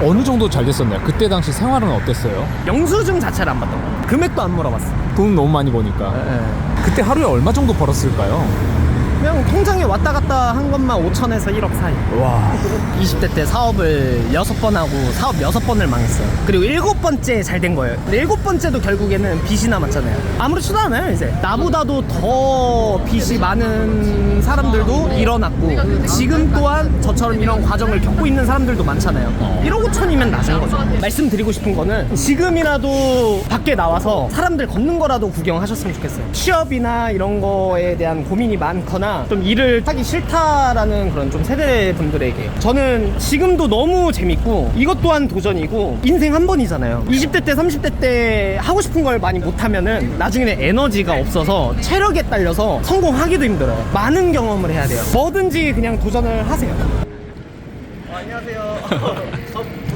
어느 정도 잘 됐었나요? 그때 당시 생활은 어땠어요? 영수증 자체를 안 받던 거예요. 금액도 안 물어봤어. 돈 너무 많이 버니까. 그때 하루에 얼마 정도 벌었을까요? 그냥 통장에 왔다 갔다 한 것만 5천에서 1억 사이. 와. 20대 때 사업을 6번 하고 사업 6번을 망했어요. 그리고 7번째 잘 된 거예요. 근데 7번째도 결국에는 빚이 남았잖아요. 아무렇지도 않아요. 이제 나보다도 더 빚이 많은 사람들도 일어났고, 지금 또한 저처럼 이런 과정을 겪고 있는 사람들도 많잖아요. 1억 5천이면 낮은 거죠. 말씀드리고 싶은 거는 지금이라도 밖에 나와서 사람들 걷는 거라도 구경하셨으면 좋겠어요. 취업이나 이런 거에 대한 고민이 많거나 좀 일을 하기 싫다라는 그런 좀 세대 분들에게, 저는 지금도 너무 재밌고 이것 또한 도전이고, 인생 한 번이잖아요. 20대 때 30대 때 하고 싶은 걸 많이 못하면은 나중에는 에너지가 없어서 체력에 딸려서 성공하기도 힘들어요. 많은 경험을 해야 돼요. 뭐든지 그냥 도전을 하세요. 안녕하세요.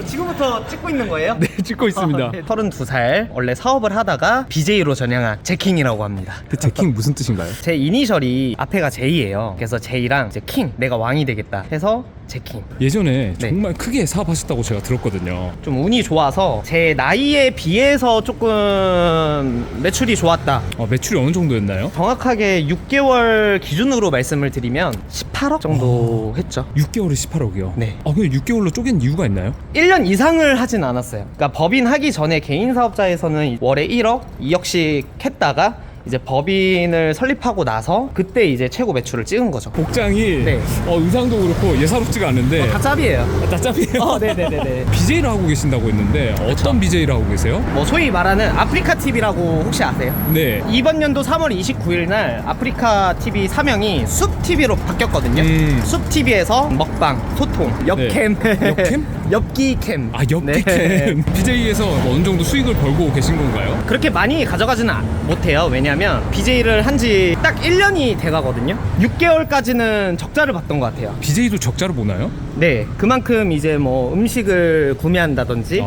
지금부터 찍고 있는 거예요? 네, 찍고 있습니다. 32살 원래 사업을 하다가 BJ로 전향한 제킹이라고 합니다. 그 제킹 무슨 뜻인가요? 제 이니셜이 앞에가 J예요. 그래서 J랑 이제 킹, 내가 왕이 되겠다 해서 제킹. 예전에 네. 정말 크게 사업하셨다고 제가 들었거든요. 좀 운이 좋아서 제 나이에 비해서 조금 매출이 좋았다. 매출이 어느 정도였나요? 정확하게 6개월 기준으로 말씀을 드리면 18억 정도 했죠. 6개월에 18억이요? 네. 근데 6개월로 쪼갠 이유가 있나요? 1년 이상을 하진 않았어요. 그러니까 법인 하기 전에 개인 사업자에서는 월에 1억, 2억씩 했다가 이제 법인을 설립하고 나서 그때 이제 최고 매출을 찍은 거죠. 복장이 네. 의상도 그렇고 예사롭지가 않은데 다 짭이에요. 다 짭이에요? 네네네네. BJ를 하고 계신다고 했는데 어떤 BJ를 하고 계세요? 뭐 소위 말하는 아프리카 TV라고 혹시 아세요? 네. 이번 연도 3월 29일 날 아프리카 TV 사명이 숲 TV로 바뀌었거든요. 숲 TV에서 먹방, 소통, 엽캠, 엽캠? 엽기 캠. 엽기캠. 네. BJ에서 어느 정도 수익을 벌고 계신 건가요? 그렇게 많이 가져가지는 못해요. 왜냐면 BJ를 한 지 딱 1년이 돼가거든요. 6개월까지는 적자를 봤던 것 같아요. BJ도 적자를 보나요? 네, 그만큼 이제 뭐 음식을 구매한다든지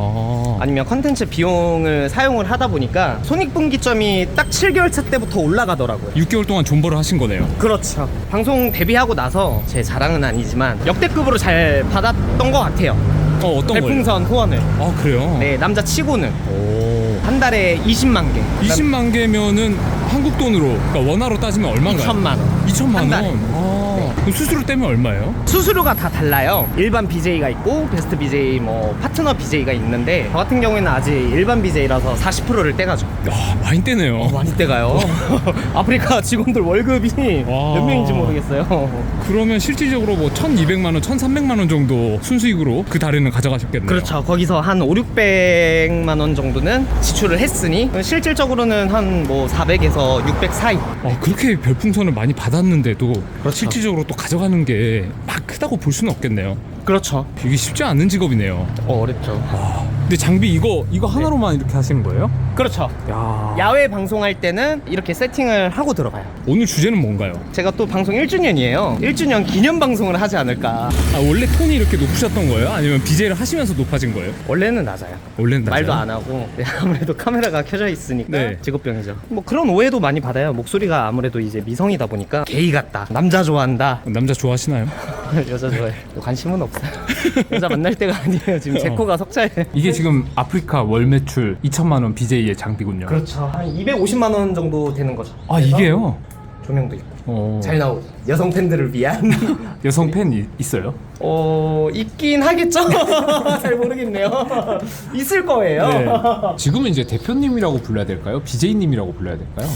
아니면 컨텐츠 비용을 사용을 하다 보니까 손익분기점이 딱 7개월 차 때부터 올라가더라고요. 6개월 동안 존버를 하신 거네요. 그렇죠. 방송 데뷔하고 나서 제 자랑은 아니지만 역대급으로 잘 받았던 것 같아요. 어떤 거요? 별풍선 후원을. 그래요? 네, 남자 치고는 오. 한 달에 20만 개. 20만 개면은 한국 돈으로, 그러니까 원화로 따지면 얼마인가요? 2천만 원. 2천만 한 원? 달에. 그럼 수수료 떼면 얼마예요? 수수료가 다 달라요. 일반 BJ가 있고 베스트 BJ, 뭐 파트너 BJ가 있는데, 저 같은 경우에는 아직 일반 BJ라서 40%를 떼가죠. 야, 많이 떼네요. 많이 떼가요. 아프리카 직원들 월급이 몇 명인지 모르겠어요. 그러면 실질적으로 뭐 1,200만 원, 1,300만 원 정도 순수익으로 그 달에는 가져가셨겠네요. 그렇죠. 거기서 한 5, 600만 원 정도는 지출을 했으니 실질적으로는 한 뭐 400에서 600 사이. 그렇게 별풍선을 많이 받았는데도 그렇죠. 실질적으로 또 가져가는 게 막 크다고 볼 수는 없겠네요. 그렇죠. 이게 쉽지 않은 직업이네요. 어렵죠. 근데 장비 이거 하나로만 이렇게 하시는 거예요? 그렇죠. 야. 야외 방송할 때는 이렇게 세팅을 하고 들어가요. 오늘 주제는 뭔가요? 제가 또 방송 1주년이에요. 1주년 기념 방송을 하지 않을까. 원래 톤이 이렇게 높으셨던 거예요? 아니면 BJ를 하시면서 높아진 거예요? 원래는 낮아요. 원래는 낮아요? 말도 안 하고. 네, 아무래도 카메라가 켜져 있으니까 네. 직업병이죠. 뭐 그런 오해도 많이 받아요. 목소리가 아무래도 이제 미성이다 보니까 게이 같다, 남자 좋아한다. 남자 좋아하시나요? 여자 좋아해. 관심은 없어요. 여자 만날 때가 아니에요. 지금 제 코가 석자에. 이게 지금 아프리카 월 매출 2천만 원 BJ의 장비군요. 그렇죠. 한 250만 원 정도 되는 거죠. 이게요? 조명도 있고 잘 나오고 여성 팬들을 위한. 여성 팬 있어요? 있긴 하겠죠. 잘 모르겠네요. 있을 거예요. 네. 지금은 이제 대표님이라고 불러야 될까요? BJ님이라고 불러야 될까요?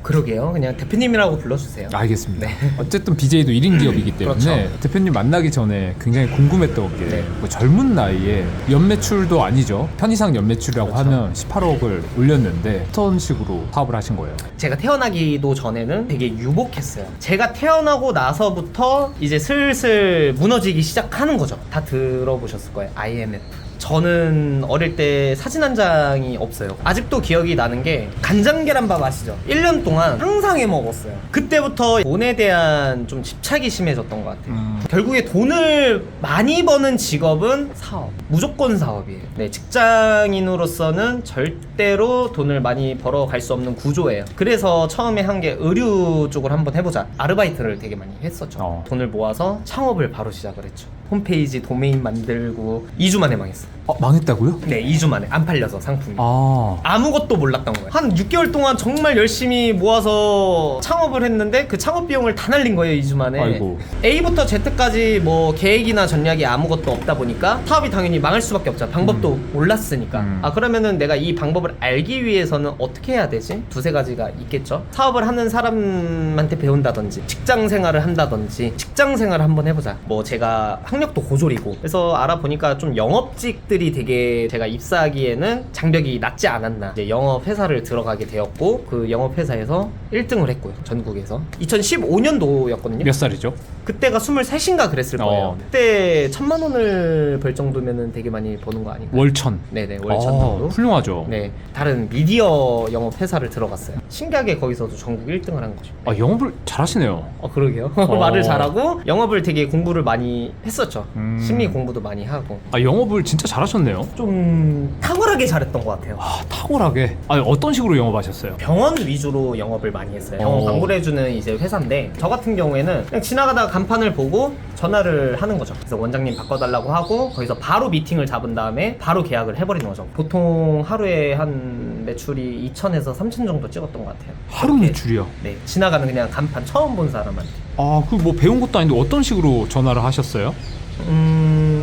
그러게요. 그냥 대표님이라고 불러주세요. 알겠습니다. 어쨌든 BJ도 1인 기업이기 때문에 그렇죠. 대표님 만나기 전에 굉장히 궁금했던 게 네. 뭐 젊은 나이에 연매출도 아니죠. 편의상 연매출이라고 그렇죠. 하면 18억을 올렸는데 어떤 식으로 사업을 하신 거예요? 제가 태어나기도 전에는 되게 유복했어요. 제가 태어나고 나서부터 이제 슬슬 무너지기 시작하는 거죠. 다 들어보셨을 거예요. IMF. 저는 어릴 때 사진 한 장이 없어요. 아직도 기억이 나는 게 간장계란밥 아시죠? 1년 동안 항상 해 먹었어요. 그때부터 돈에 대한 좀 집착이 심해졌던 것 같아요. 결국에 돈을 많이 버는 직업은 사업, 무조건 사업이에요. 네, 직장인으로서는 절대로 돈을 많이 벌어갈 수 없는 구조예요. 그래서 처음에 한 게 의류 쪽을 한번 해보자. 아르바이트를 되게 많이 했었죠. 돈을 모아서 창업을 바로 시작을 했죠. 홈페이지 도메인 만들고 2주 만에 망했어요. 망했다고요? 네, 2주 만에 안 팔려서 상품이. 아. 아무것도 몰랐던 거예요. 한 6개월 동안 정말 열심히 모아서 창업을 했는데 그 창업 비용을 다 날린 거예요, 2주 만에. 아이고. A부터 Z까지 뭐 계획이나 전략이 아무것도 없다 보니까 사업이 당연히 망할 수밖에 없죠. 방법도 몰랐으니까. 아, 그러면은 내가 이 방법을 알기 위해서는 어떻게 해야 되지? 두세 가지가 있겠죠. 사업을 하는 사람한테 배운다든지, 직장 생활을 한다든지, 직장 생활을 한번 해보자. 뭐 제가 학력도 고졸이고, 그래서 알아보니까 좀 영업직들이 되게 제가 입사하기에는 장벽이 낮지 않았나. 이제 영업 회사를 들어가게 되었고, 그 영업 회사에서 1등을 했고요, 전국에서. 2015년도였거든요. 몇 살이죠? 그때가 23인가 그랬을 거예요. 어. 그때 1,000만 원을 벌 정도면은 되게 많이 버는 거 아닌가요? 월천. 네네, 월천 정도. 훌륭하죠. 네, 다른 미디어 영업 회사를 들어갔어요. 신기하게 거기서도 전국 1등을 한 거죠. 아, 영업을 잘하시네요. 그러게요. 말을 잘하고 영업을 되게 공부를 많이 했었죠. 심리 공부도 많이 하고. 아, 영업을 진짜 잘하셨네요. 좀 탁월하게 잘했던 것 같아요. 아, 탁월하게. 아니, 어떤 식으로 영업하셨어요? 병원 위주로 영업을 많이 했어요. 병원 광고를 해주는 이제 회사인데, 저 같은 경우에는 그냥 지나가다가 간판을 보고 전화를 하는 거죠. 그래서 원장님 바꿔달라고 하고 거기서 바로 미팅을 잡은 다음에 바로 계약을 해버리는 거죠. 보통 하루에 한 매출이 2,000에서 3,000 정도 찍었던 것 같아요. 하루 그렇게, 매출이요? 네, 지나가는 그냥 간판 처음 본 사람한테. 아, 그 뭐 배운 것도 아닌데 어떤 식으로 전화를 하셨어요?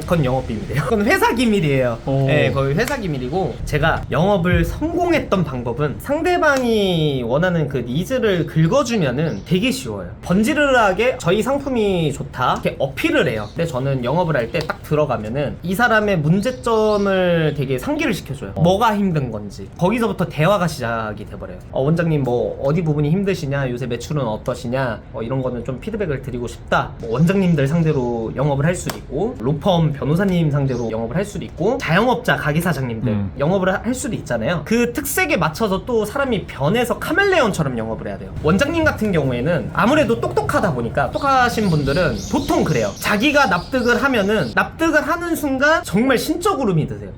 그건 영업 비밀이에요. 그건 회사 기밀이에요. 오. 네, 거의 회사 기밀이고, 제가 영업을 성공했던 방법은 상대방이 원하는 그 니즈를 긁어주면은 되게 쉬워요. 번지르르하게 저희 상품이 좋다 이렇게 어필을 해요. 근데 저는 영업을 할 때 딱 들어가면은 이 사람의 문제점을 되게 상기를 시켜줘요. 뭐가 힘든 건지. 거기서부터 대화가 시작이 돼버려요. 원장님 뭐 어디 부분이 힘드시냐, 요새 매출은 어떠시냐, 이런 거는 좀 피드백을 드리고 싶다. 뭐 원장님들 상대로 영업을 할 수도 있고, 로펌 변호사님 상대로 영업을 할 수도 있고, 자영업자 가게 사장님들 영업을 할 수도 있잖아요. 그 특색에 맞춰서 또 사람이 변해서 카멜레온처럼 영업을 해야 돼요. 원장님 같은 경우에는 아무래도 똑똑하다 보니까, 똑똑하신 분들은 보통 그래요. 자기가 납득을 하면은 납득을 하는 순간 정말 신적으로 믿으세요.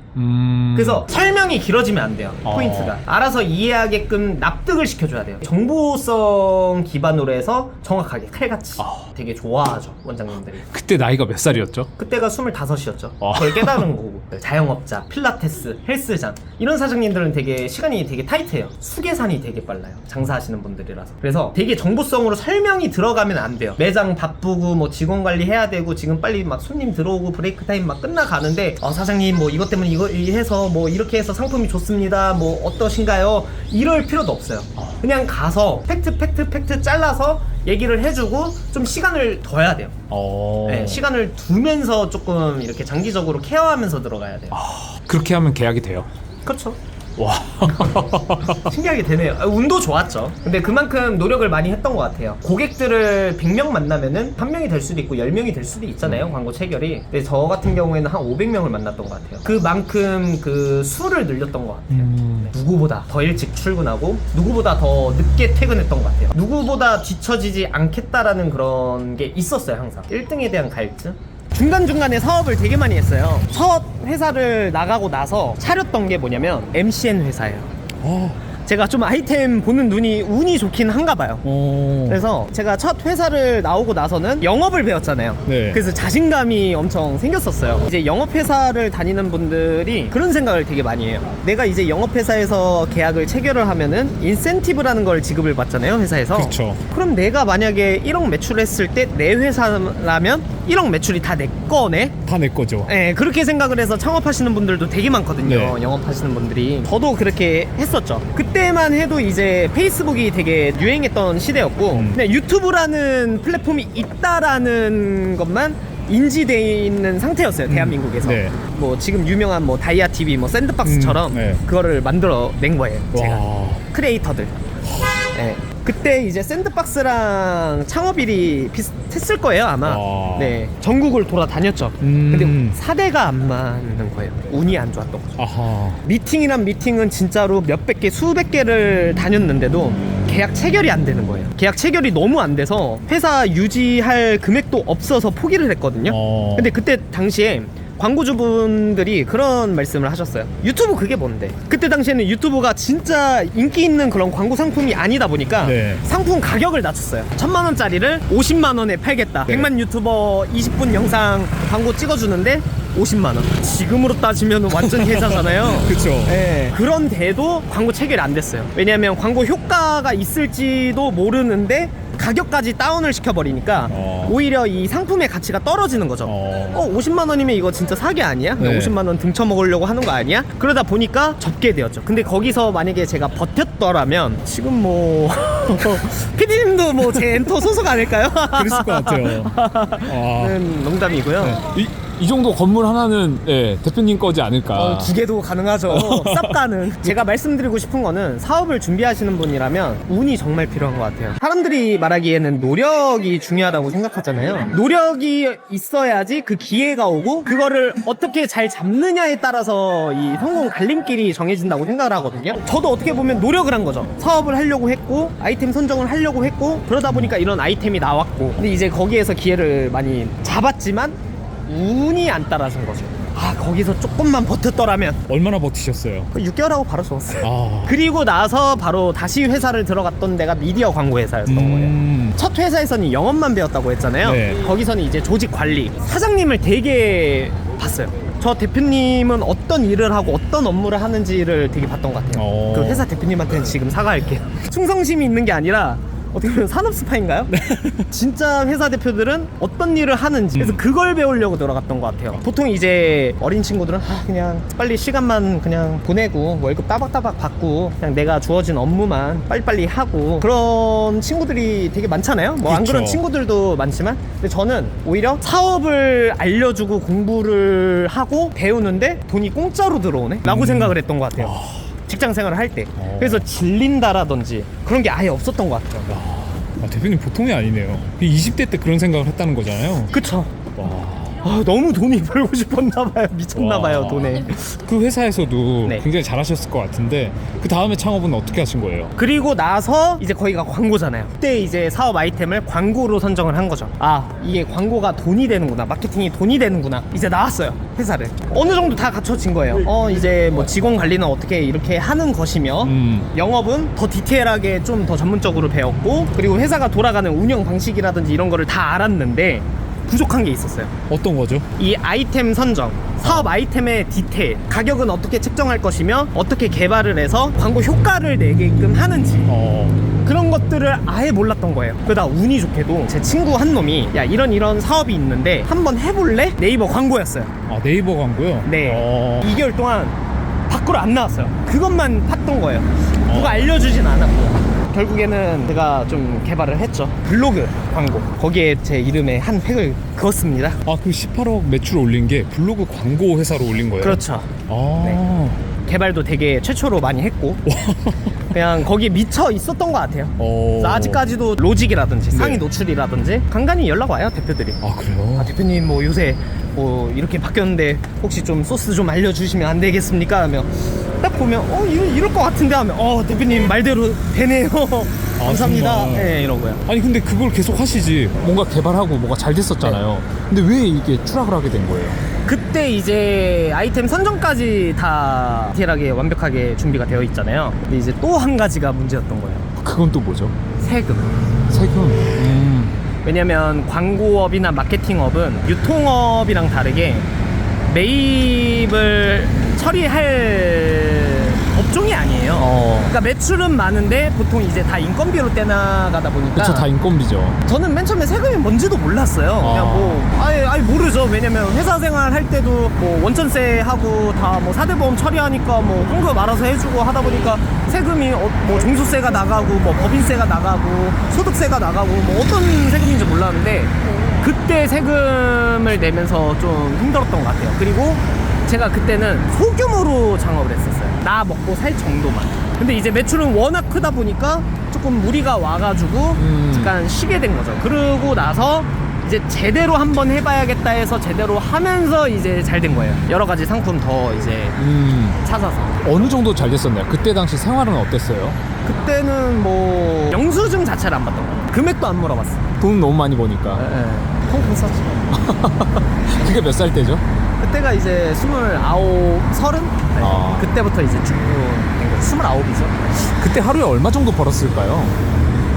그래서 설명이 길어지면 안 돼요. 포인트가 알아서 이해하게끔 납득을 시켜줘야 돼요. 정보성 기반으로 해서 정확하게 칼같이. 되게 좋아하죠, 원장님들이. 그때 나이가 몇 살이었죠? 그때가 25이었죠. 그걸 깨달은 거고. 자영업자, 필라테스, 헬스장 이런 사장님들은 되게 시간이 되게 타이트해요. 수계산이 되게 빨라요, 장사하시는 분들이라서. 그래서 되게 정보성으로 설명이 들어가면 안 돼요. 매장 바쁘고 뭐 직원 관리 해야 되고 지금 빨리 막 손님 들어오고 브레이크 타임 막 끝나가는데, 사장님 뭐 이것 때문에 이거 해서 뭐 이렇게 해서 상품이 좋습니다, 뭐 어떠신가요? 이럴 필요도 없어요. 그냥 가서 팩트 잘라서 얘기를 해주고 좀 시간을 둬야 돼요. 네, 시간을 두면서 조금 이렇게 장기적으로 케어하면서 들어가야 돼요. 그렇게 하면 계약이 돼요. 그렇죠. 와. 신기하게 되네요. 운도 좋았죠. 근데 그만큼 노력을 많이 했던 것 같아요. 고객들을 100명 만나면은 1명이 될 수도 있고 10명이 될 수도 있잖아요, 광고 체결이. 근데 저 같은 경우에는 한 500명을 만났던 것 같아요. 그만큼 그 수를 늘렸던 것 같아요. 누구보다 더 일찍 출근하고 누구보다 더 늦게 퇴근했던 것 같아요. 누구보다 뒤처지지 않겠다라는 그런 게 있었어요, 항상. 1등에 대한 갈증? 중간중간에 사업을 되게 많이 했어요. 첫 회사를 나가고 나서 차렸던 게 뭐냐면 MCN 회사예요. 제가 좀 아이템 보는 운이 좋긴 한가 봐요. 그래서 제가 첫 회사를 나오고 나서는 영업을 배웠잖아요. 네. 그래서 자신감이 엄청 생겼었어요. 이제 영업회사를 다니는 분들이 그런 생각을 되게 많이 해요. 내가 이제 영업회사에서 계약을 체결을 하면은 인센티브라는 걸 지급을 받잖아요, 회사에서. 그렇죠. 그럼 내가 만약에 1억 매출했을 때 내 회사라면 1억 매출이 다 내 거네? 다 내 거죠. 네, 그렇게 생각을 해서 창업하시는 분들도 되게 많거든요. 네. 영업하시는 분들이. 저도 그렇게 했었죠. 그때만 해도 이제 페이스북이 되게 유행했던 시대였고, 근데 유튜브라는 플랫폼이 있다라는 것만 인지돼 있는 상태였어요, 대한민국에서. 네. 뭐 지금 유명한 뭐 다이아 TV, 뭐 샌드박스처럼 네. 그거를 만들어 낸 거예요, 제가. 와. 크리에이터들. 네. 그때 이제 샌드박스랑 창업일이 비슷했을 거예요, 아마. 네, 전국을 돌아다녔죠. 근데 사대가 안 맞는 거예요. 운이 안 좋았던 거죠. 아하. 미팅이란 미팅은 진짜로 몇백 개, 수백 개를 다녔는데도 계약 체결이 안 되는 거예요. 계약 체결이 너무 안 돼서 회사 유지할 금액도 없어서 포기를 했거든요. 근데 그때 당시에 광고주분들이 그런 말씀을 하셨어요. 유튜브 그게 뭔데? 그때 당시에는 유튜브가 진짜 인기 있는 그런 광고 상품이 아니다 보니까 네. 상품 가격을 낮췄어요. 1,000만 원짜리를 50만 원에 팔겠다. 네. 100만 유튜버 20분 영상 광고 찍어주는데 50만 원. 지금으로 따지면 완전 혜자잖아요. 그쵸. 네. 그런데도 광고 체결이 안 됐어요. 왜냐면 광고 효과가 있을지도 모르는데 가격까지 다운을 시켜버리니까 오히려 이 상품의 가치가 떨어지는 거죠. 50만 원이면 이거 진짜 사기 아니야? 네. 50만 원 등쳐먹으려고 하는 거 아니야? 그러다 보니까 접게 되었죠. 근데 거기서 만약에 제가 버텼더라면 지금 뭐 PD님도 뭐 제 엔터 소속 아닐까요? 그랬을 것 같아요. 농담이고요. 이 정도 건물 하나는 대표님 거지 않을까. 두 개도 가능하죠. 쌉 가능. 제가 말씀드리고 싶은 거는 사업을 준비하시는 분이라면 운이 정말 필요한 것 같아요. 사람들이 말하기에는 노력이 중요하다고 생각하잖아요. 노력이 있어야지 그 기회가 오고 그거를 어떻게 잘 잡느냐에 따라서 이 성공 갈림길이 정해진다고 생각을 하거든요. 저도 어떻게 보면 노력을 한 거죠. 사업을 하려고 했고 아이템 선정을 하려고 했고 그러다 보니까 이런 아이템이 나왔고 근데 이제 거기에서 기회를 많이 잡았지만 운이 안 따라준 거죠. 거기서 조금만 버텼더라면. 얼마나 버티셨어요? 6개월하고 바로 죽었어요. 그리고 나서 바로 다시 회사를 들어갔던 데가 미디어 광고 회사였던 거예요. 첫 회사에서는 영업만 배웠다고 했잖아요. 네. 거기서는 이제 조직 관리, 사장님을 되게 봤어요. 저 대표님은 어떤 일을 하고 어떤 업무를 하는지를 되게 봤던 것 같아요. 그 회사 대표님한테는 지금 사과할게요. 충성심이 있는 게 아니라 어떻게 보면 산업 스파인가요? 진짜 회사 대표들은 어떤 일을 하는지 그래서 그걸 배우려고 들어갔던 것 같아요. 보통 이제 어린 친구들은 그냥 빨리 시간만 그냥 보내고 월급 따박따박 받고 그냥 내가 주어진 업무만 빨리빨리 하고 그런 친구들이 되게 많잖아요. 뭐 안 그렇죠. 그런 친구들도 많지만 근데 저는 오히려 사업을 알려주고 공부를 하고 배우는데 돈이 공짜로 들어오네? 라고 생각을 했던 것 같아요. 직장 생활을 할 때. 그래서 질린다라든지 그런 게 아예 없었던 것 같아요. 대표님 보통이 아니네요. 20대 때 그런 생각을 했다는 거잖아요. 그쵸. 와. 너무 돈이 벌고 싶었나봐요. 미쳤나봐요, 와. 돈에. 그 회사에서도 네. 굉장히 잘하셨을 것 같은데 그 다음에 창업은 어떻게 하신 거예요? 그리고 나서 이제 거기가 광고잖아요. 그때 이제 사업 아이템을 광고로 선정을 한 거죠. 이게 광고가 돈이 되는구나. 마케팅이 돈이 되는구나. 이제 나왔어요, 회사를. 어느 정도 다 갖춰진 거예요. 이제 뭐 직원 관리는 어떻게 이렇게 하는 것이며 영업은 더 디테일하게 좀 더 전문적으로 배웠고 그리고 회사가 돌아가는 운영 방식이라든지 이런 거를 다 알았는데 부족한 게 있었어요. 어떤 거죠? 이 아이템 선정, 사업 아이템의 디테일, 가격은 어떻게 책정할 것이며 어떻게 개발을 해서 광고 효과를 내게끔 하는지 그런 것들을 아예 몰랐던 거예요. 그러다 운이 좋게도 제 친구 한 놈이 야 이런 사업이 있는데 한번 해볼래? 네이버 광고였어요. 네이버 광고요? 네. 2개월 동안 밖으로 안 나왔어요. 그것만 탔던 거예요. 누가 알려주진 않았고 결국에는 제가 좀 개발을 했죠. 블로그 광고. 거기에 제 이름에 한 획을 그었습니다. 그 18억 매출 올린 게 블로그 광고 회사로 올린 거예요? 그렇죠. 네. 개발도 되게 최초로 많이 했고 그냥 거기에 미쳐 있었던 것 같아요. 그래서 아직까지도 로직이라든지 상위 노출이라든지 간간히 연락 와요, 대표들이. 그래요? 대표님 뭐 요새 뭐 이렇게 바뀌었는데 혹시 좀 소스 좀 알려주시면 안 되겠습니까? 하면 딱 보면 이럴 것 같은데 하면 대표님 말대로 되네요. 감사합니다. 정말? 네, 이러고요. 아니 근데 그걸 계속 하시지 뭔가 개발하고 뭐가 잘 됐었잖아요. 근데 왜 이게 추락을 하게 된 거예요? 그때 이제 아이템 선정까지 다 디테일하게 완벽하게 준비가 되어 있잖아요. 근데 이제 또 한 가지가 문제였던 거예요. 그건 또 뭐죠? 세금. 세금. 왜냐면 광고업이나 마케팅업은 유통업이랑 다르게 매입을 처리할 업종이 아니에요. 그러니까 매출은 많은데 보통 이제 다 인건비로 떼나가다 보니까 그쵸, 다 인건비죠. 저는 맨 처음에 세금이 뭔지도 몰랐어요. 그냥 뭐 아예 모르죠. 왜냐면 회사 생활 할 때도 뭐 원천세 하고 다 뭐 사대보험 처리하니까 뭐 환급 알아서 해주고 하다 보니까 세금이 뭐 종소세가 나가고 뭐 법인세가 나가고 소득세가 나가고 뭐 어떤 세금인지 몰랐는데 그때 세금을 내면서 좀 힘들었던 것 같아요. 그리고 제가 그때는 소규모로 창업을 했었어요. 나 먹고 살 정도만. 근데 이제 매출은 워낙 크다 보니까 조금 무리가 와가지고 잠깐 쉬게 된 거죠. 그러고 나서 이제 제대로 한번 해봐야겠다 해서 제대로 하면서 이제 잘 된 거예요. 여러 가지 상품 더 이제 찾아서. 어느 정도 잘 됐었나요? 그때 당시 생활은 어땠어요? 그때는 뭐 영수증 자체를 안 받던 거예요. 금액도 안 물어봤어. 돈 너무 많이 버니까. 콩콩 썼죠. 그게 몇 살 때죠? 그때가 이제 29, 30? 네. 그때부터 이제 쭉 된 거죠. 29이죠. 그때 하루에 얼마 정도 벌었을까요?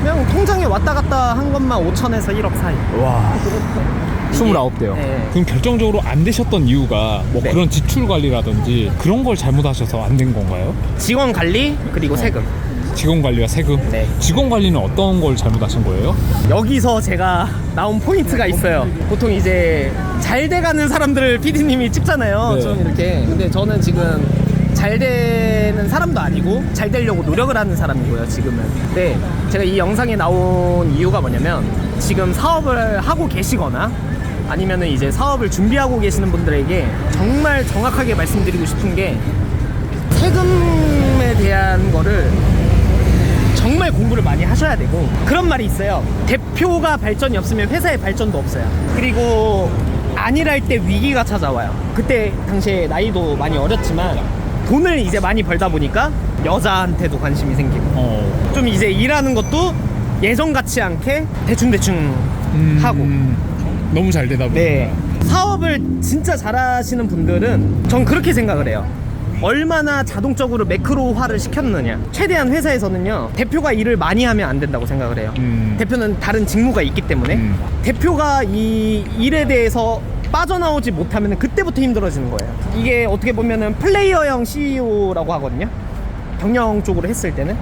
그냥 통장에 왔다 갔다 한 것만 5천에서 1억 사이. 와. 29대요. 네. 그럼 결정적으로 안 되셨던 이유가 뭐 네. 그런 지출 관리라든지 그런 걸 잘못하셔서 안 된 건가요? 직원 관리 그리고 세금. 직원 관리와 세금? 네. 직원 관리는 어떤 걸 잘못하신 거예요? 여기서 제가 나온 포인트가 있어요. 보통 이제 잘 돼가는 사람들을 PD님이 찍잖아요. 네. 좀 이렇게. 근데 저는 지금 잘 되는 사람도 아니고 잘 되려고 노력을 하는 사람이고요, 지금은. 근데 제가 이 영상에 나온 이유가 뭐냐면 지금 사업을 하고 계시거나 아니면은 이제 사업을 준비하고 계시는 분들에게 정말 정확하게 말씀드리고 싶은 게 세금에 대한 거를 정말 공부를 많이 하셔야 되고, 그런 말이 있어요. 대표가 발전이 없으면 회사의 발전도 없어요. 그리고 안일할 때 위기가 찾아와요. 그때 당시에 나이도 많이 어렸지만 돈을 이제 많이 벌다 보니까 여자한테도 관심이 생기고 좀 이제 일하는 것도 예전 같지 않게 대충대충 하고. 너무 잘 되다 보니. 네. 사업을 진짜 잘하시는 분들은 전 그렇게 생각을 해요. 얼마나 자동적으로 매크로화를 시켰느냐. 최대한 회사에서는요, 대표가 일을 많이 하면 안 된다고 생각을 해요. 대표는 다른 직무가 있기 때문에 대표가 이 일에 대해서 빠져나오지 못하면 그때부터 힘들어지는 거예요. 이게 어떻게 보면은 플레이어형 CEO라고 하거든요, 경영 쪽으로 했을 때는.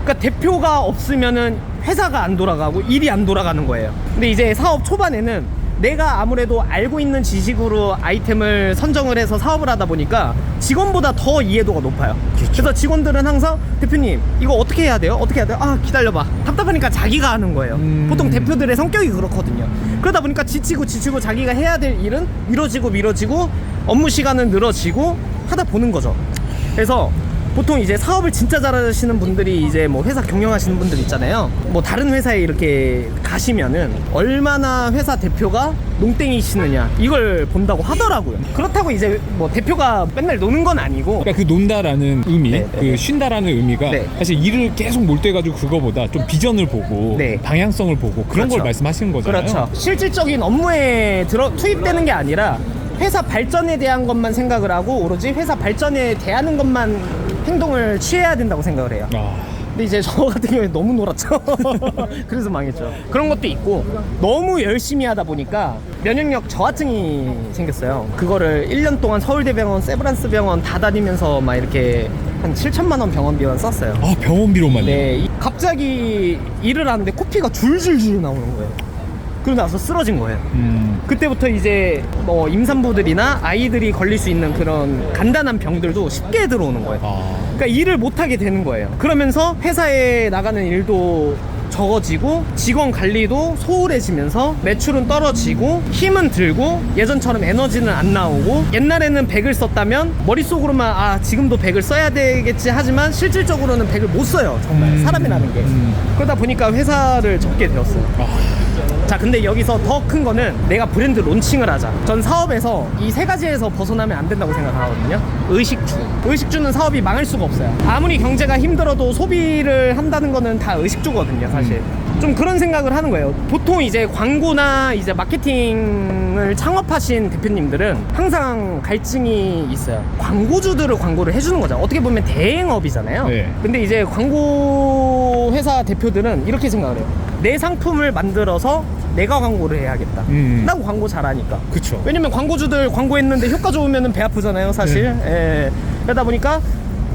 그러니까 대표가 없으면은 회사가 안 돌아가고 일이 안 돌아가는 거예요. 근데 이제 사업 초반에는 내가 아무래도 알고 있는 지식으로 아이템을 선정을 해서 사업을 하다 보니까 직원보다 더 이해도가 높아요. 그래서 직원들은 항상 대표님 이거 어떻게 해야 돼요? 어떻게 해야 돼요? 아 기다려봐. 답답하니까 자기가 하는 거예요. 보통 대표들의 성격이 그렇거든요. 그러다 보니까 지치고 자기가 해야 될 일은 미뤄지고 업무 시간은 늘어지고 하다 보는 거죠. 그래서 보통 이제 사업을 진짜 잘하시는 분들이 이제 뭐 회사 경영하시는 분들 있잖아요. 뭐 다른 회사에 이렇게 가시면은 얼마나 회사 대표가 농땡이시느냐 이걸 본다고 하더라고요. 그렇다고 이제 뭐 대표가 맨날 노는 건 아니고. 그러니까 그 논다라는 의미, 네, 네, 그 네. 쉰다라는 의미가 네. 사실 일을 계속 몰두해가지고 그거보다 좀 비전을 보고 네. 방향성을 보고 그런 그렇죠. 걸 말씀하시는 거잖아요. 그렇죠. 실질적인 업무에 투입되는 게 아니라 회사 발전에 대한 것만 생각을 하고 오로지 회사 발전에 대하는 것만 행동을 취해야 된다고 생각을 해요. 근데 이제 저 같은 경우에 너무 놀았죠. 그래서 망했죠. 그런 것도 있고 너무 열심히 하다 보니까 면역력 저하증이 생겼어요. 그거를 1년 동안 서울대병원, 세브란스 병원 다 다니면서 막 이렇게 한 7천만 원 병원비만 썼어요. 아, 병원비로만요? 네, 갑자기 일을 하는데 코피가 줄줄줄 나오는 거예요. 그러고 나서 쓰러진 거예요. 그때부터 이제 뭐 임산부들이나 아이들이 걸릴 수 있는 그런 간단한 병들도 쉽게 들어오는 거예요. 그러니까 일을 못하게 되는 거예요. 그러면서 회사에 나가는 일도 적어지고 직원 관리도 소홀해지면서 매출은 떨어지고 힘은 들고 예전처럼 에너지는 안 나오고, 옛날에는 100을 썼다면 머릿속으로만 아 지금도 100을 써야 되겠지 하지만 실질적으로는 100을 못 써요. 정말 사람이라는 게. 그러다 보니까 회사를 접게 되었어요. 자, 근데 여기서 더 큰 거는 내가 브랜드 론칭을 하자. 전 사업에서 이 세 가지에서 벗어나면 안 된다고 생각하거든요. 의식주는 사업이 망할 수가 없어요. 아무리 경제가 힘들어도 소비를 한다는 거는 다 의식주거든요, 사실. 좀 그런 생각을 하는 거예요. 보통 이제 광고나 이제 마케팅을 창업하신 대표님들은 항상 갈증이 있어요. 광고주들을 광고를 해주는 거죠. 어떻게 보면 대행업이잖아요. 네. 근데 이제 광고 회사 대표들은 이렇게 생각을 해요. 내 상품을 만들어서 내가 광고를 해야겠다. 나 광고 잘하니까. 그쵸. 왜냐면 광고주들 광고했는데 효과 좋으면 배 아프잖아요, 사실. 예. 그러다 보니까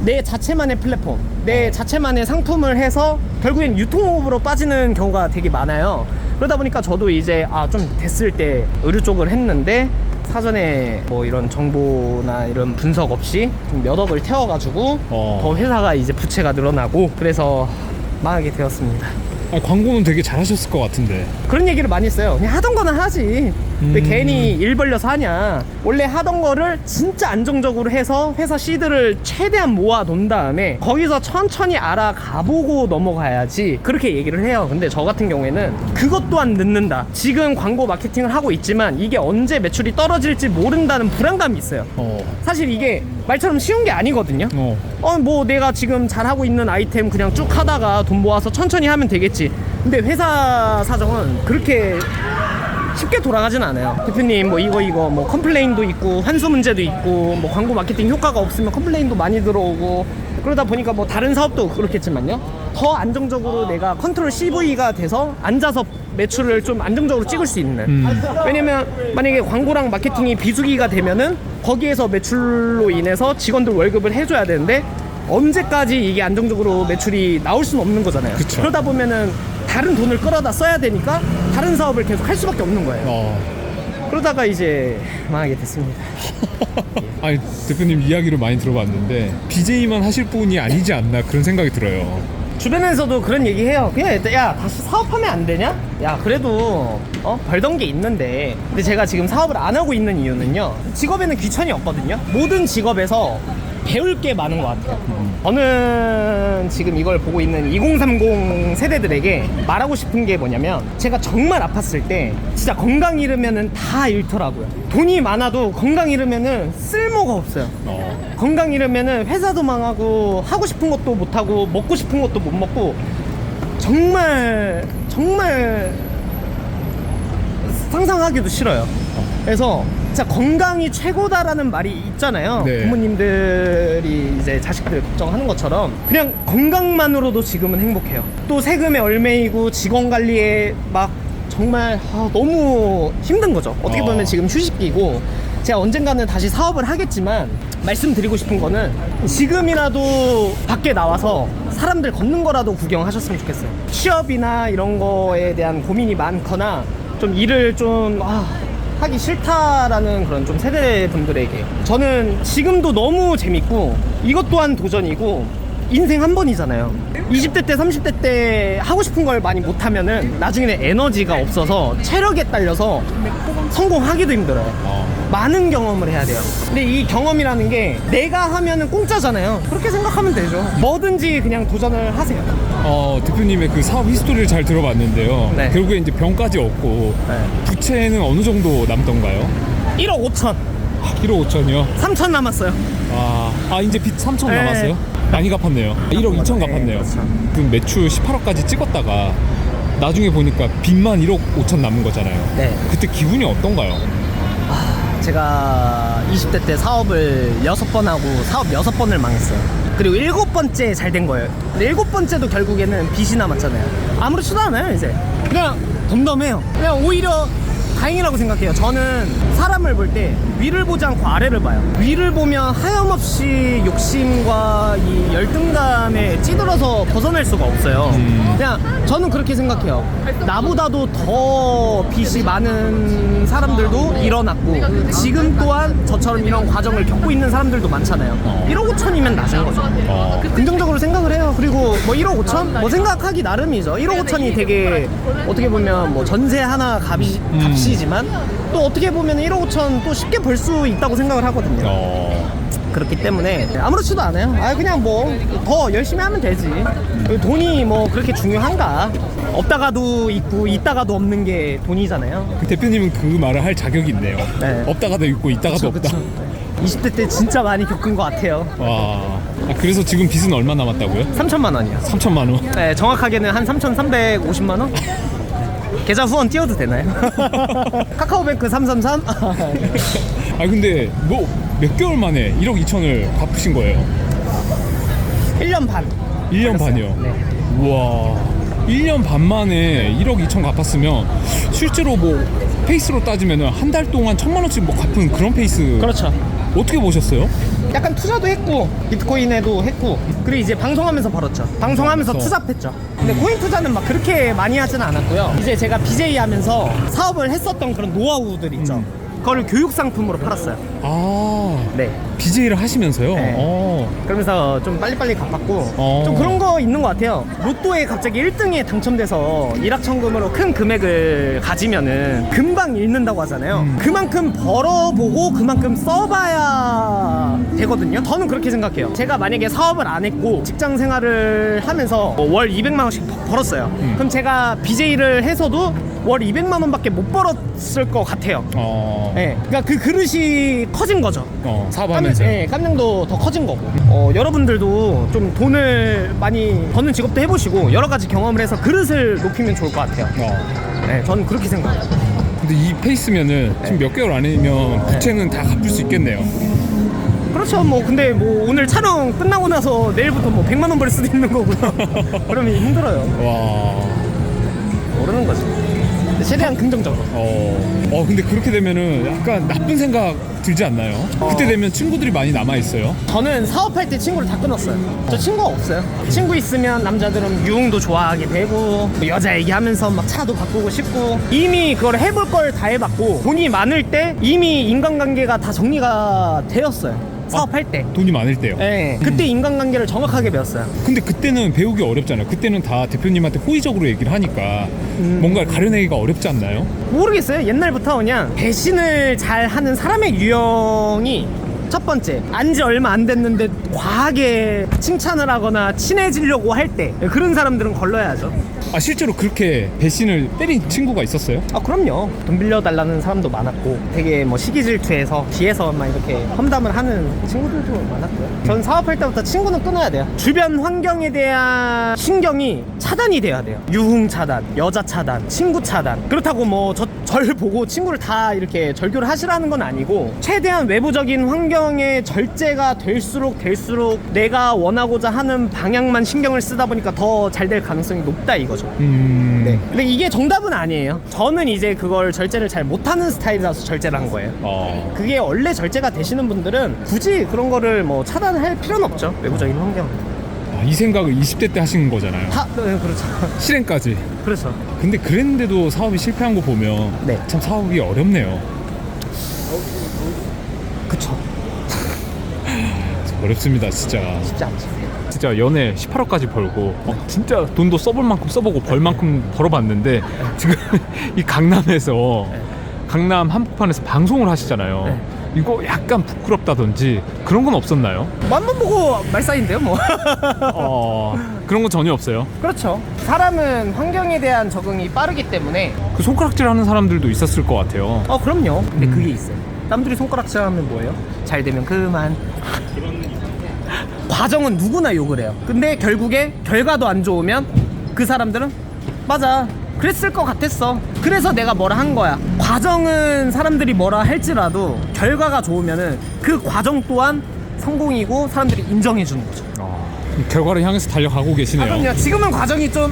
내 자체만의 플랫폼, 내 자체만의 상품을 해서 결국엔 유통업으로 빠지는 경우가 되게 많아요. 그러다 보니까 저도 이제 좀 됐을 때 의류 쪽을 했는데 사전에 뭐 이런 정보나 이런 분석 없이 좀 몇 억을 태워가지고 더 회사가 이제 부채가 늘어나고 그래서 망하게 되었습니다. 광고는 되게 잘하셨을 것 같은데. 그런 얘기를 많이 했어요. 그냥 하던 거는 하지 왜 괜히 일 벌려서 하냐. 원래 하던 거를 진짜 안정적으로 해서 회사 시드를 최대한 모아 놓은 다음에 거기서 천천히 알아가보고 넘어가야지, 그렇게 얘기를 해요. 근데 저 같은 경우에는 그것 또한 늦는다. 지금 광고 마케팅을 하고 있지만 이게 언제 매출이 떨어질지 모른다는 불안감이 있어요. 사실 이게 말처럼 쉬운 게 아니거든요. 뭐 내가 지금 잘하고 있는 아이템 그냥 쭉 하다가 돈 모아서 천천히 하면 되겠지. 근데 회사 사정은 그렇게 쉽게 돌아가진 않아요. 대표님 뭐 이거 뭐 컴플레인도 있고 환수 문제도 있고 뭐 광고 마케팅 효과가 없으면 컴플레인도 많이 들어오고, 그러다 보니까 뭐 다른 사업도 그렇겠지만요, 더 안정적으로 내가 컨트롤 CV가 돼서 앉아서 매출을 좀 안정적으로 찍을 수 있는. 왜냐면 만약에 광고랑 마케팅이 비수기가 되면은 거기에서 매출로 인해서 직원들 월급을 해줘야 되는데 언제까지 이게 안정적으로 매출이 나올 수는 없는 거잖아요. 그쵸. 그러다 보면은 다른 돈을 끌어다 써야 되니까 다른 사업을 계속 할 수밖에 없는 거예요. 그러다가 이제 망하게 됐습니다. 아니 대표님 이야기를 많이 들어봤는데 BJ만 하실 분이 아니지 않나 그런 생각이 들어요. 주변에서도 그런 얘기 해요. 그냥 야 다시 사업하면 안 되냐? 야 그래도 벌던 게 있는데. 근데 제가 지금 사업을 안 하고 있는 이유는요, 직업에는 귀천이 없거든요. 모든 직업에서 배울 게 많은 것 같아요. 저는 지금 이걸 보고 있는 2030 세대들에게 말하고 싶은 게 뭐냐면, 제가 정말 아팠을 때 진짜 건강 잃으면은 다 잃더라고요. 돈이 많아도 건강 잃으면은 쓸모가 없어요. 건강 잃으면은 회사도 망하고 하고 싶은 것도 못하고 먹고 싶은 것도 못 먹고 정말 상상하기도 싫어요. 그래서 진짜 건강이 최고다라는 말이 있잖아요. 네. 부모님들이 이제 자식들 걱정하는 것처럼 그냥 건강만으로도 지금은 행복해요. 또 세금에 얼매이고 직원 관리에 막 정말 너무 힘든 거죠. 어떻게 보면 지금 휴식기고, 제가 언젠가는 다시 사업을 하겠지만 말씀드리고 싶은 거는 지금이라도 밖에 나와서 사람들 걷는 거라도 구경하셨으면 좋겠어요. 취업이나 이런 거에 대한 고민이 많거나 좀 일을 좀 하기 싫다라는 그런 좀 세대분들에게, 저는 지금도 너무 재밌고 이것 또한 도전이고 인생 한 번이잖아요. 20대 때 30대 때 하고 싶은 걸 많이 못하면은 나중에는 에너지가 없어서 체력에 딸려서 성공하기도 힘들어요. 많은 경험을 해야 돼요. 근데 이 경험이라는 게 내가 하면은 공짜잖아요. 그렇게 생각하면 되죠. 뭐든지 그냥 도전을 하세요. 대표님의 그 사업 히스토리를 잘 들어봤는데요. 네. 결국에 이제 병까지 얻고 네. 부채는 어느 정도 남던가요? 1억 5천 1억 5천이요? 3천 남았어요. 이제 빚 3천 네. 남았어요? 많이 갚았네요. 1억 2천 갚았네요. 그렇죠. 그럼 매출 18억까지 찍었다가 나중에 보니까 빚만 1억 5천 남은 거잖아요. 네. 그때 기분이 어떤가요? 제가 20대 때 사업을 6번 하고 사업 6번을 망했어요. 그리고 7번째 잘 된 거예요. 근데 7번째도 결국에는 빚이 남았잖아요. 아무렇지도 않아요. 이제 그냥 덤덤해요. 그냥 오히려 다행이라고 생각해요. 저는 사람을 볼 때 위를 보지 않고 아래를 봐요. 위를 보면 하염없이 욕심과 이 열등감에 찌들어서 벗어날 수가 없어요. 그냥 저는 그렇게 생각해요. 나보다도 더 빚이 많은 사람들도 일어났고 지금 또한 저처럼 이런 과정을 겪고 있는 사람들도 많잖아요. 1억 5천이면 낮은 거죠. 긍정적으로 생각을 해요. 그리고 뭐 1억 5천? 뭐 생각하기 나름이죠. 1억 5천이 되게 어떻게 보면 뭐 전세 하나 값이지만 또 어떻게 보면 1억 5천 또 쉽게 벌 수 있다고 생각을 하거든요. 그렇기 때문에 아무렇지도 않아요. 그냥 뭐 더 열심히 하면 되지. 돈이 뭐 그렇게 중요한가? 없다가도 있고 있다가도 없는 게 돈이잖아요. 대표님은 그 말을 할 자격이 있네요. 네. 없다가도 있고 있다가도 없다. 20대 때 진짜 많이 겪은 것 같아요. 그래서 지금 빚은 얼마 남았다고요? 3천만 원이요. 3천만 원. 네, 정확하게는 한 3,350만 원? 계좌 후원 띄워도 되나요? 카카오뱅크 333? 근데 뭐 몇 개월 만에 1억 2천을 갚으신 거예요? 1년 반. 1년 반이요? 네. 우와, 1년 반 만에 1억 2천 갚았으면 실제로 뭐 페이스로 따지면 한 달 동안 1,000만 원씩 뭐 갚은 그런 페이스. 그렇죠. 어떻게 보셨어요? 약간 투자도 했고 비트코인에도 했고, 그리고 이제 방송하면서 벌었죠. 방송하면서 투잡했죠. 근데 코인 투자는 막 그렇게 많이 하지는 않았고요. 이제 제가 BJ 하면서 사업을 했었던 그런 노하우들 있죠. 그거를 교육 상품으로 팔았어요. 네. BJ를 하시면서요? 네. 그러면서 좀 빨리빨리 갚았고 좀 그런 거 있는 것 같아요. 로또에 갑자기 1등에 당첨돼서 일확천금으로 큰 금액을 가지면은 금방 잃는다고 하잖아요. 그만큼 벌어보고 그만큼 써봐야 되거든요. 저는 그렇게 생각해요. 제가 만약에 사업을 안 했고 직장 생활을 하면서 월 200만 원씩 벌었어요. 그럼 제가 BJ를 해서도 월 200만 원밖에 못 벌었을 것 같아요. 네. 그러니까 그 그릇이 커진 거죠. 사업하면서. 깜냥도 더 커진 거고. 여러분들도 좀 돈을 많이 버는 직업도 해보시고 여러 가지 경험을 해서 그릇을 높이면 좋을 것 같아요. 네, 저는 그렇게 생각해요. 근데 이 페이스면은 지금 몇 개월 안이면 부채는 다 갚을 수 있겠네요. 그렇죠. 뭐 근데 뭐 오늘 촬영 끝나고 나서 내일부터 뭐 100만 원 벌 수도 있는 거고요. 그러면 힘들어요. 와, 모르는 거죠. 최대한 긍정적으로. 근데 그렇게 되면은 약간 나쁜 생각 들지 않나요? 그때 되면 친구들이 많이 남아있어요. 저는 사업할 때 친구를 다 끊었어요. 저 친구가 없어요. 친구 있으면 남자들은 유흥도 좋아하게 되고 뭐 여자 얘기하면서 막 차도 바꾸고 싶고 이미 그걸 해볼 걸 다 해봤고 돈이 많을 때 이미 인간관계가 다 정리가 되었어요. 사업할 때. 돈이 많을 때요. 네, 그때 인간관계를 정확하게 배웠어요. 근데 그때는 배우기 어렵잖아요. 그때는 다 대표님한테 호의적으로 얘기를 하니까 뭔가를 가려내기가 어렵지 않나요? 모르겠어요. 옛날부터 그냥 배신을 잘 하는 사람의 유형이 첫 번째, 안지 얼마 안 됐는데 과하게 칭찬을 하거나 친해지려고 할 때 그런 사람들은 걸러야죠. 아, 실제로 그렇게 배신을 때린 친구가 있었어요? 아, 그럼요. 돈 빌려달라는 사람도 많았고 되게 뭐 시기질투해서 뒤에서 막 이렇게 험담을 하는 친구들도 많았고요. 전 사업할 때부터 친구는 끊어야 돼요. 주변 환경에 대한 신경이 차단이 돼야 돼요. 유흥 차단, 여자 차단, 친구 차단. 그렇다고 뭐 절 보고 친구를 다 이렇게 절교를 하시라는 건 아니고 최대한 외부적인 환경에 절제가 될수록 내가 원하고자 하는 방향만 신경을 쓰다 보니까 더 잘 될 가능성이 높다 이거죠. 네. 근데 이게 정답은 아니에요. 저는 이제 그걸 절제를 잘 못하는 스타일이라서 절제를 한 거예요. 그게 원래 절제가 되시는 분들은 굳이 그런 거를 뭐 차단할 필요는 없죠. 외부적인 환경. 이 생각을 20대 때 하신 거잖아요. 네, 그렇죠. 실행까지. 그렇죠. 근데 그랬는데도 사업이 실패한 거 보면 네. 참 사업이 어렵네요. 그쵸. 어렵습니다, 진짜. 쉽지 않죠. 진짜 연애 18억까지 벌고 진짜 돈도 써볼 만큼 써보고 벌 만큼 벌어봤는데 지금 이 강남에서 강남 한복판에서 방송을 하시잖아요. 네. 이거 약간 부끄럽다든지 그런 건 없었나요? 맘만 보고 말싸인데요 뭐. 그런 건 전혀 없어요. 그렇죠. 사람은 환경에 대한 적응이 빠르기 때문에. 그 손가락질 하는 사람들도 있었을 것 같아요. 그럼요. 근데 그게 있어요. 남들이 손가락질 하면 뭐예요? 잘 되면 그만. 과정은 누구나 욕을 해요. 근데 결국에 결과도 안 좋으면 그 사람들은 맞아, 그랬을 것 같았어, 그래서 내가 뭐라 한 거야. 과정은 사람들이 뭐라 할지라도 결과가 좋으면은 그 과정 또한 성공이고 사람들이 인정해 주는 거죠. 결과를 향해서 달려가고 계시네요. 그럼요. 지금은 과정이 좀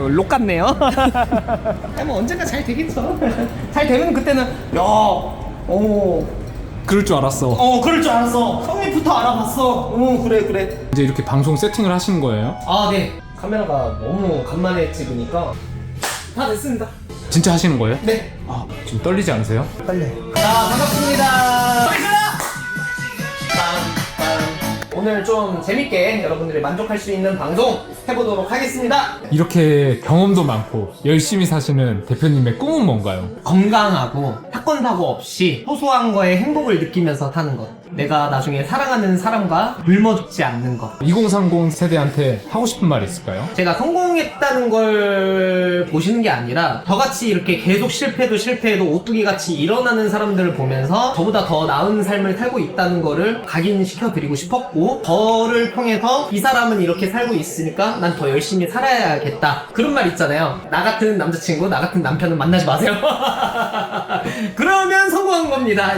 록 같네요. 뭐 언젠가 잘 되겠죠. 잘 되면 그때는 그럴 줄 알았어. 그럴 줄 알았어. 형님부터 알아봤어. 그래. 이제 이렇게 방송 세팅을 하신 거예요? 네. 카메라가 너무 간만에 찍으니까 다 됐습니다. 진짜 하시는 거예요? 네. 지금 떨리지 않으세요? 빨리. 반갑습니다. 오늘 좀 재밌게 여러분들이 만족할 수 있는 방송 해보도록 하겠습니다. 이렇게 경험도 많고 열심히 사시는 대표님의 꿈은 뭔가요? 건강하고 사건 사고 없이 소소한 거에 행복을 느끼면서 사는 것. 내가 나중에 사랑하는 사람과 굶어 죽지 않는 것. 2030 세대한테 하고 싶은 말 있을까요? 제가 성공했다는 걸 보시는 게 아니라 저같이 이렇게 계속 실패해도 오뚜기같이 일어나는 사람들을 보면서 저보다 더 나은 삶을 살고 있다는 거를 각인시켜드리고 싶었고, 저를 통해서 이 사람은 이렇게 살고 있으니까 난 더 열심히 살아야겠다, 그런 말 있잖아요. 나 같은 남자친구, 나 같은 남편은 만나지 마세요. 그러면 성공한 겁니다.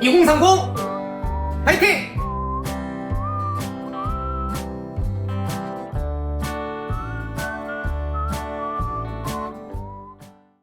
2030 파이팅!